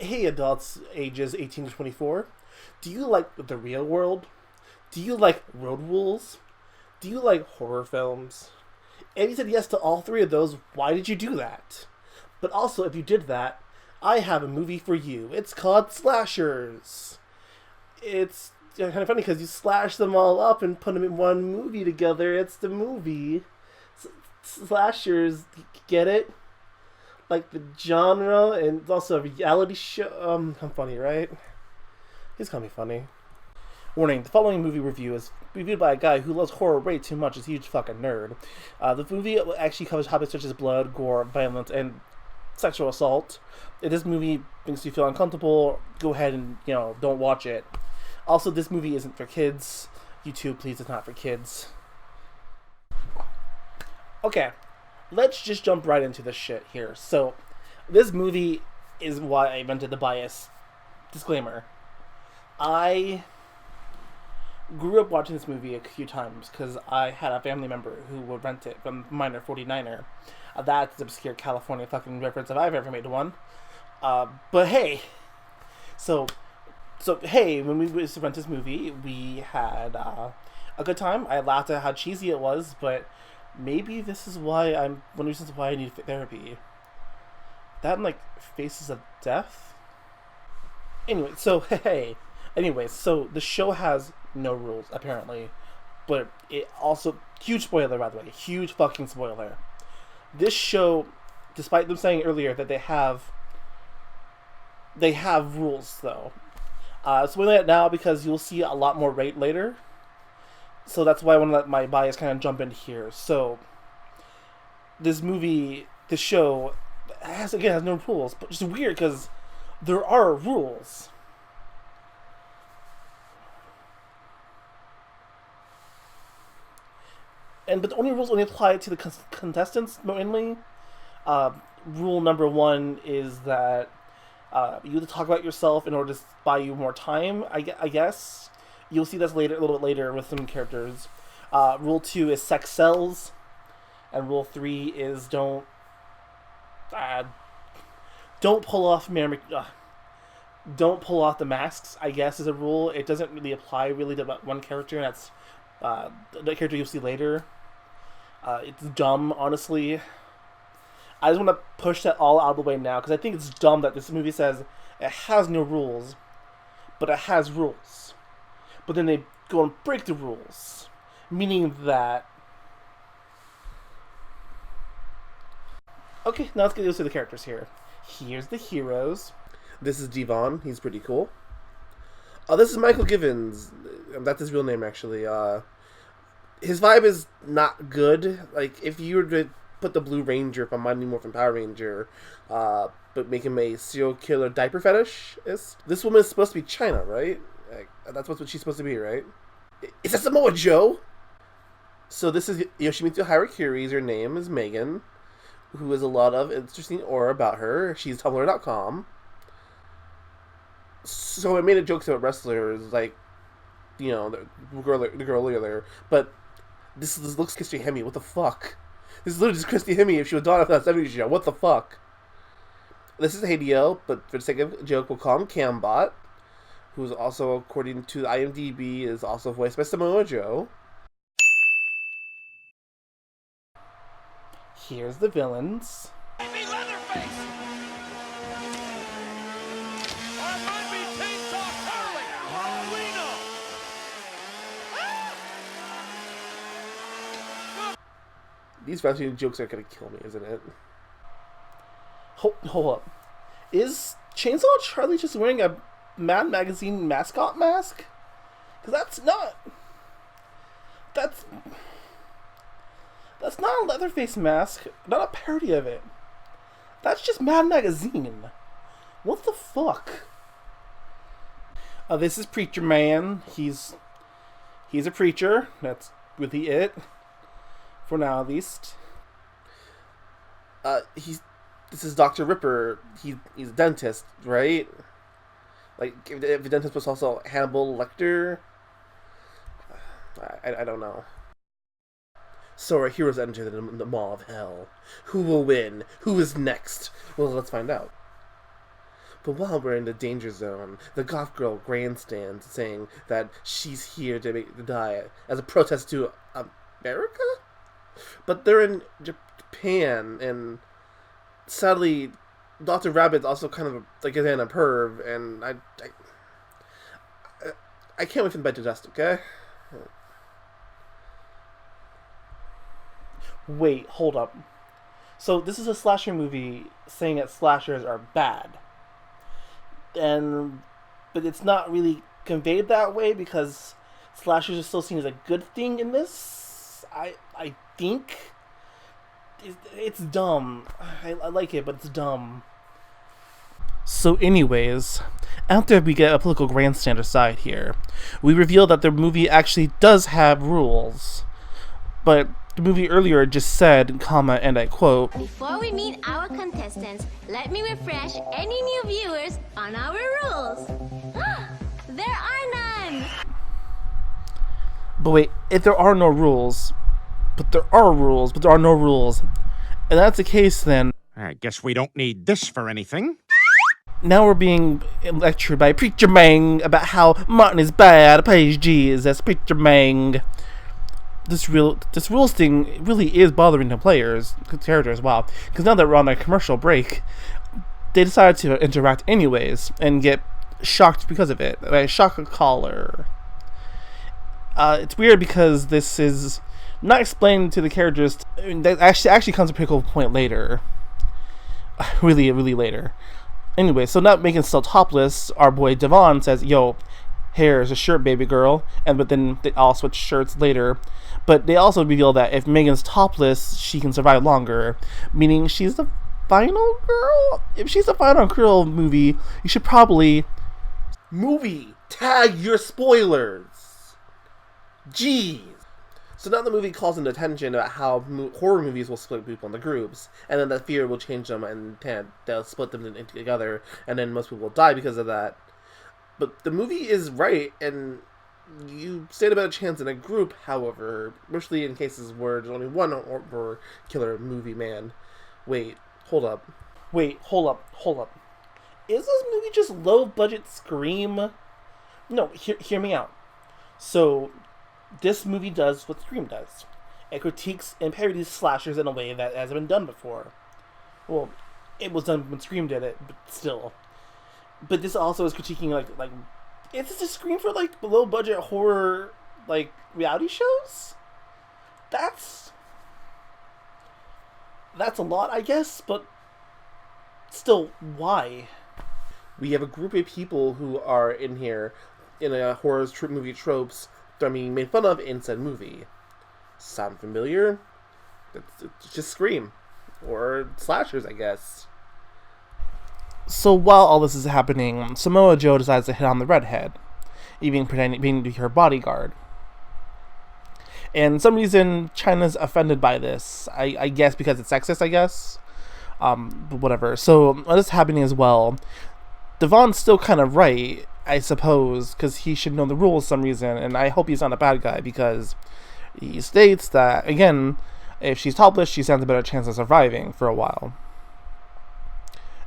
Hey, adults ages 18 to 24. Do you like the real world? Do you like road rules? Do you like horror films? If you said yes to all three of those, why did you do that? But also, if you did that, I have a movie for you. It's called Slashers. It's kind of funny because you slash them all up and put them in one movie together. It's the movie. Slashers, get it? Like the genre, and it's also a reality show. I'm funny, right? He's call me funny. Warning: the following movie review is reviewed by a guy who loves horror way too much. He's a huge fucking nerd. The movie actually covers topics such as blood, gore, violence, and sexual assault. If this movie makes you feel uncomfortable, go ahead and don't watch it. Also, this movie isn't for kids. YouTube, please, it's not for kids. Okay, let's just jump right into this shit here. So, this movie is why I invented the bias disclaimer. I grew up watching this movie a few times because I had a family member who would rent it from Minor 49er. That's an obscure California fucking reference if I've ever made one. But hey, so hey, when we used to rent this movie, we had a good time. I laughed at how cheesy it was, but maybe this is why one of the reasons why I need therapy. That and like Faces of Death. Anyway, so hey. Anyways, so the show has no rules, apparently. But it also... Huge spoiler, by the way. Huge fucking spoiler. This show, despite them saying earlier that they have rules, though. Spoiling it now because you'll see a lot more rate later. So that's why I want to let my bias kind of jump in here. So, this show, has no rules. But it's weird because there are rules. But the only rules only apply to the contestants mainly. Rule number one is that you have to talk about yourself in order to buy you more time. I guess you'll see this later, a little bit later with some characters. Rule two is sex sells, and rule three is don't pull off don't pull off the masks. I guess is a rule. It doesn't really apply really to one character, and that's the character you'll see later. It's dumb, honestly. I just want to push that all out of the way now because I think it's dumb that this movie says it has no rules, but it has rules. But then they go and break the rules, meaning that. Okay, now let's get into the characters here. Here's the heroes. This is Devon. He's pretty cool. This is Michael Givens. That's his real name, actually. His vibe is not good. Like, if you were to put the Blue Ranger from Mighty Morphin Power Ranger, but make him a serial killer diaper fetishist. This woman is supposed to be China, right? Like, that's what she's supposed to be, right? Is that Samoa Joe? So this is Yoshimitsu Harakiri. Her name is Megan, who has a lot of interesting aura about her. She's Tumblr.com. So I made a joke about wrestlers, like, the girl earlier, but this looks Christy Hemme. What the fuck? This is literally just Christy Hemme if she was on that 70s show. What the fuck? This is Hideo, but for the sake of joke, we'll call him Cambot, who's also, according to the IMDb, is also voiced by Samoa Joe. Here's the villains. These wrestling jokes are gonna kill me, isn't it? Hold up. Is Chainsaw Charlie just wearing a Mad Magazine mascot mask? Because that's not a Leatherface mask. Not a parody of it. That's just Mad Magazine. What the fuck? This is Preacher Man. He's a preacher. That's really it. For now, at least. This is Dr. Ripper. He's a dentist, right? Like, if the dentist was also Hannibal Lecter? I don't know. So our heroes enter the maw of hell. Who will win? Who is next? Well, let's find out. But while we're in the danger zone, the goth girl grandstands saying that she's here to die as a protest to America? But they're in Japan, and sadly, Dr. Rabbit's also kind of like again a perv, and I can't wait for the bed to dust. Okay. Wait, hold up. So this is a slasher movie saying that slashers are bad, and but it's not really conveyed that way because slashers are still seen as a good thing in this. I think it's dumb. I like it, but it's dumb. So, anyways, after we get a political grandstand aside here, we reveal that the movie actually does have rules. But the movie earlier just said, comma, and I quote, "Before we meet our contestants, let me refresh any new viewers on our rules." There are none! But wait, if there are no rules, but there are rules, but there are no rules, and that's the case then, I guess we don't need this for anything. now we're being lectured by Preacher Mang about how Martin is bad. Praise Jesus, Preacher Mang. This rules thing really is bothering the characters. Wow, because now that we're on a commercial break, they decided to interact anyways and get shocked because of it. Like, shock a caller. It's weird because this is not explained to the characters. That actually comes to a pretty cool point later. really later. Anyway, so not Megan's still topless, our boy Devon says, "Yo, here's a shirt, baby girl." But then they all switch shirts later. But they also reveal that if Megan's topless, she can survive longer, meaning she's the final girl. If she's the final girl movie, you should probably tag your spoilers. Jeez. So now the movie calls into attention about how horror movies will split people into groups, and then that fear will change them, and they'll split them together, and then most people will die because of that. But the movie is right, and you stand a better chance in a group, however, mostly in cases where there's only one horror killer movie man. Wait, hold up. Is this movie just low-budget Scream? No, hear me out. So, this movie does what Scream does. It critiques and parodies slashers in a way that hasn't been done before. Well, it was done when Scream did it, but still. But this also is critiquing like is this a Scream for like low budget horror like reality shows? That's a lot, I guess, but still, why? We have a group of people who are in here in a horror movie tropes that are being made fun of in said movie. Sound familiar? It's just Scream. Or slashers, I guess. So while all this is happening, Samoa Joe decides to hit on the redhead, even pretending to be her bodyguard. And for some reason, China's offended by this. I guess because it's sexist, I guess. But whatever. So while this is happening as well, Devon's still kind of right, I suppose, because he should know the rules for some reason, and I hope he's not a bad guy, because he states that, again, if she's topless, she stands a better chance of surviving for a while.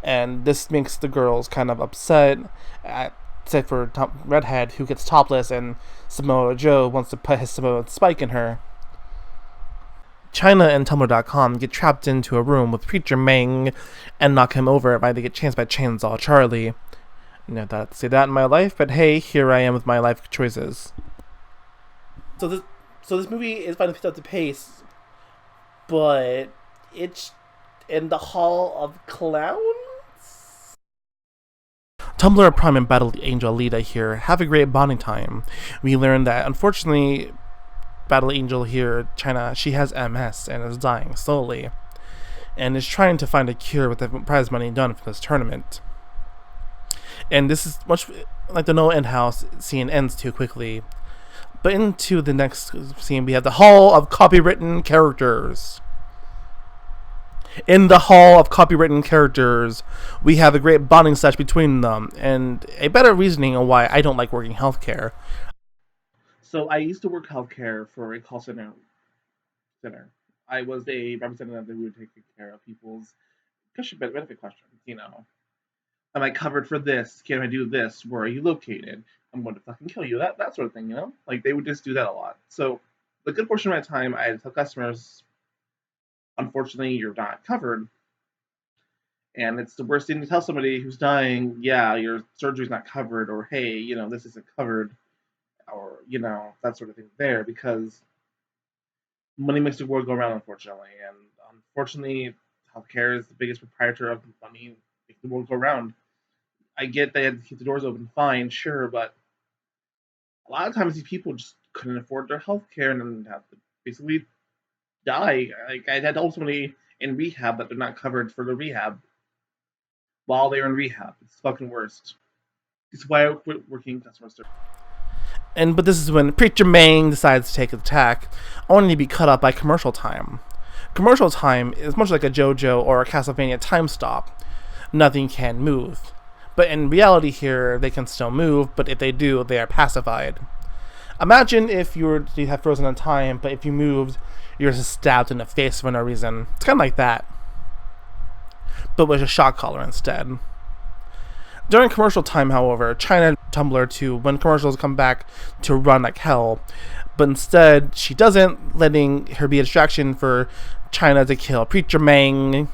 And this makes the girls kind of upset, except for Redhead, who gets topless, and Samoa Joe wants to put his Samoa Spike in her. China and Tumblr.com get trapped into a room with Preacher Mang and knock him over by they get chanced by Chainsaw Charlie. Never thought I'd say that in my life, but hey, here I am with my life choices. So this movie is finally picked up the pace, but it's in the Hall of Clowns? Tumblr Prime and Battle Angel Alita here have a great bonding time. We learn that, unfortunately, Battle Angel here, China, she has MS and is dying slowly, and is trying to find a cure with the prize money done for this tournament. And this is much like the No End House scene ends too quickly. But into the next scene, we have the Hall of Copywritten Characters. In the Hall of Copywritten Characters, we have a great bonding sesh between them, and a better reasoning on why I don't like working healthcare. So I used to work healthcare for a call center. I was a representative who would take care of people's benefit questions, Am I covered for this? Can I do this? Where are you located? I'm going to fucking kill you. That sort of thing, you know? Like they would just do that a lot. So the good portion of my time, I tell customers, unfortunately, you're not covered. And it's the worst thing to tell somebody who's dying, yeah, your surgery's not covered, or hey, this isn't covered, or that sort of thing there, because money makes the world go around, unfortunately. And unfortunately, healthcare is the biggest proprietor of money making the world go around. I get they had to keep the doors open, fine, sure, but a lot of times these people just couldn't afford their health care and then have to basically die. Like I had ultimately in rehab that they're not covered for the rehab while they're in rehab. It's fucking worst. It's why I quit working customer service. But this is when Preacher Mang decides to take an attack, only to be cut off by commercial time. Commercial time is much like a JoJo or a Castlevania time stop. Nothing can move. But in reality here, they can still move, but if they do, they are pacified. Imagine if you were to have frozen in time, but if you moved, you're just stabbed in the face for no reason. It's kind of like that, but with a shock collar instead. During commercial time, however, China Tumblr to when commercials come back to run like hell, but instead she doesn't, letting her be a distraction for China to kill Preacher Mang.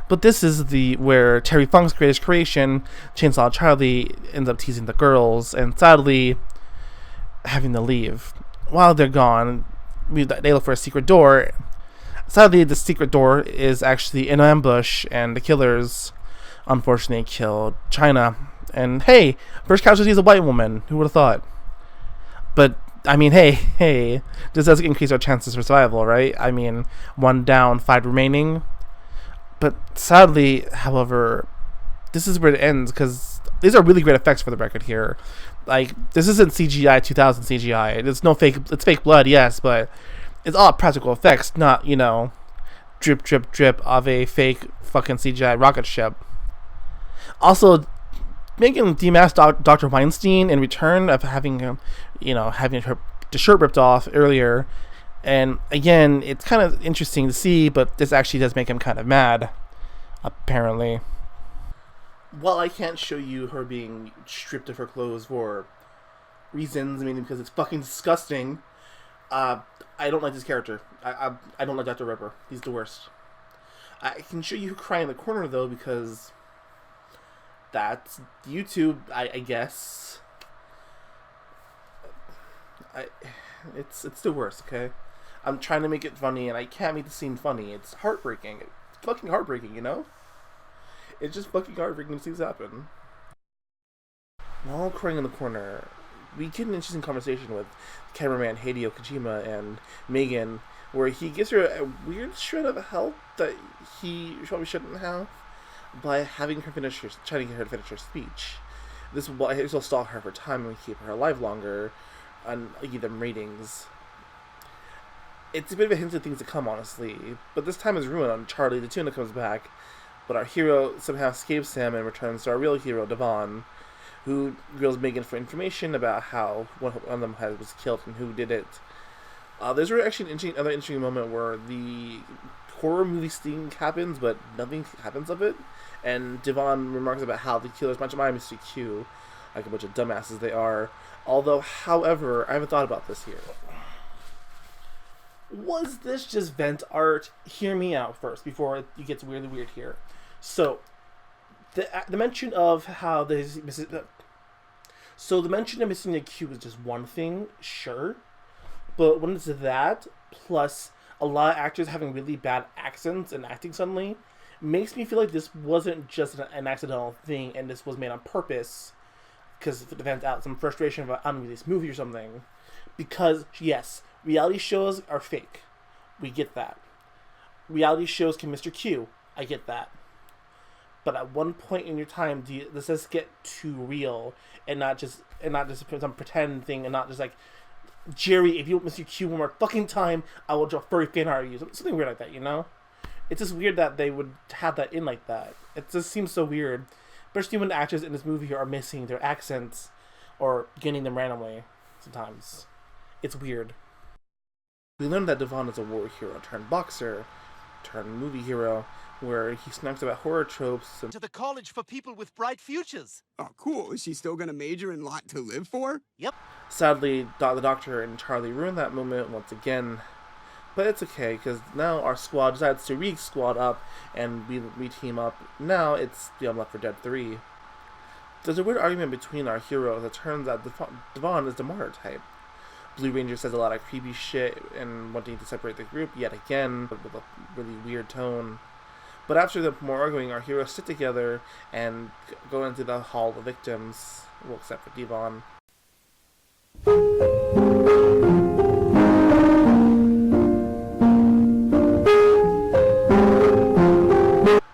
But this is where Terry Funk's greatest creation, Chainsaw Charlie, ends up teasing the girls and sadly having to leave. While they're gone, they look for a secret door. Sadly, the secret door is actually an ambush, and the killers unfortunately killed China. And hey, first casualty is a white woman. Who would have thought? But I mean, hey, this does increase our chances for survival, right? I mean, 1 down, 5 remaining. But sadly, however, this is where it ends, because these are really great effects for the record here. Like, this isn't CGI 2000 CGI. It's no fake. It's fake blood, yes, but it's all practical effects, not drip, drip, drip of a fake fucking CGI rocket ship. Also, making demask Dr. Weinstein in return of having him, having the shirt ripped off earlier. And again, it's kind of interesting to see, but this actually does make him kind of mad, apparently. While I can't show you her being stripped of her clothes for reasons, mainly because it's fucking disgusting, I don't like this character. I don't like Dr. Ripper. He's the worst. I can show you her crying in the corner, though, because that's YouTube, I guess. It's the worst, okay? I'm trying to make it funny, and I can't make the scene funny. It's heartbreaking. It's fucking heartbreaking, It's just fucking heartbreaking to see this happen. While crying in the corner, we get an interesting conversation with cameraman Hideo Kojima and Megan, where he gives her a weird shred of help that he probably shouldn't have by having her trying to get her to finish her speech. This will stall her for time and keep her alive longer, and give them ratings. It's a bit of a hint of things to come, honestly, but this time is ruined on Charlie the Tuna comes back, but our hero somehow escapes him and returns to our real hero, Devon, who grills Megan for information about how one of them was killed and who did it. There's actually another interesting moment where the horror movie sting happens, but nothing happens of it, and Devon remarks about how the killers might mind Mr. Q, like a bunch of dumbasses they are. Although, however, I haven't thought about this here. Was this just vent art? Hear me out first before it gets really weird here. So, the mention of how the mention of missing the Q is just one thing, sure, but when it's that plus a lot of actors having really bad accents and acting suddenly, makes me feel like this wasn't just an accidental thing, and this was made on purpose because it vent out some frustration about unreleased movie or something. Because yes, reality shows are fake. We get that. Reality shows can Mr. Q. I get that. But at one point in your time, does this get too real and not just some pretend thing, and not just like, Jerry, if you want Mr. Q one more fucking time, I will draw furry fan art of you. Something weird like that, It's just weird that they would have that in like that. It just seems so weird. Especially when the actors in this movie are missing their accents or getting them randomly sometimes. It's weird. We learned that Devon is a war hero turned boxer, turned movie hero, where he snarks about horror tropes. To the college for people with bright futures. Oh, cool. Is she still gonna major in Lot to Live For? Yep. Sadly, the Doctor and Charlie ruined that moment once again. But it's okay, because now our squad decides to re-squad up, and we team up. Now it's Beyond Left 4 Dead 3. There's a weird argument between our heroes. It turns out Devon is the martyr type. Blue Ranger says a lot of creepy shit and wanting to separate the group yet again, with a really weird tone. But after the more arguing, our heroes sit together and go into the Hall of Victims, well, except for Devon.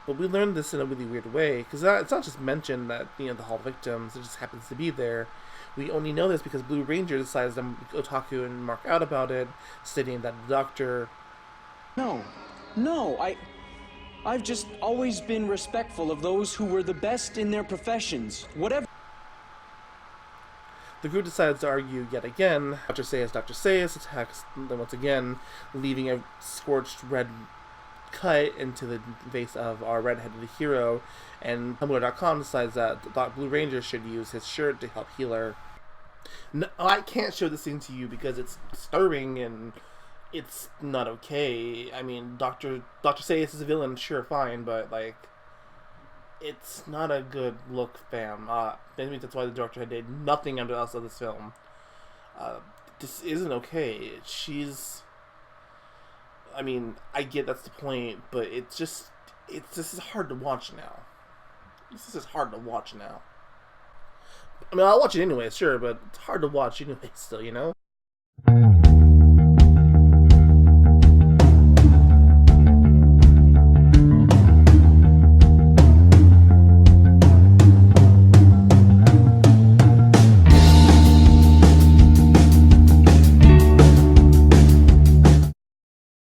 But we learned this in a really weird way, because it's not just mentioned that, the Hall of Victims, it just happens to be there. We only know this because Blue Ranger decides to otaku and mark out about it, stating that the Doctor... No, I've just always been respectful of those who were the best in their professions, whatever. The group decides to argue yet again. Dr. Seuss attacks them once again, leaving a scorched red cut into the face of our red-headed hero, and Tumblr.com decides that Blue Ranger should use his shirt to help heal her. No, I can't show this thing to you because it's disturbing and it's not okay. I mean, Dr. Seuss is a villain, sure, fine, but, like, it's not a good look, fam. Maybe that's why the Doctor did nothing under else of this film. This isn't okay. I mean, I get that's the point, but this is hard to watch now. This is just hard to watch now. I mean, I'll watch it anyway, sure, but it's hard to watch anyway still,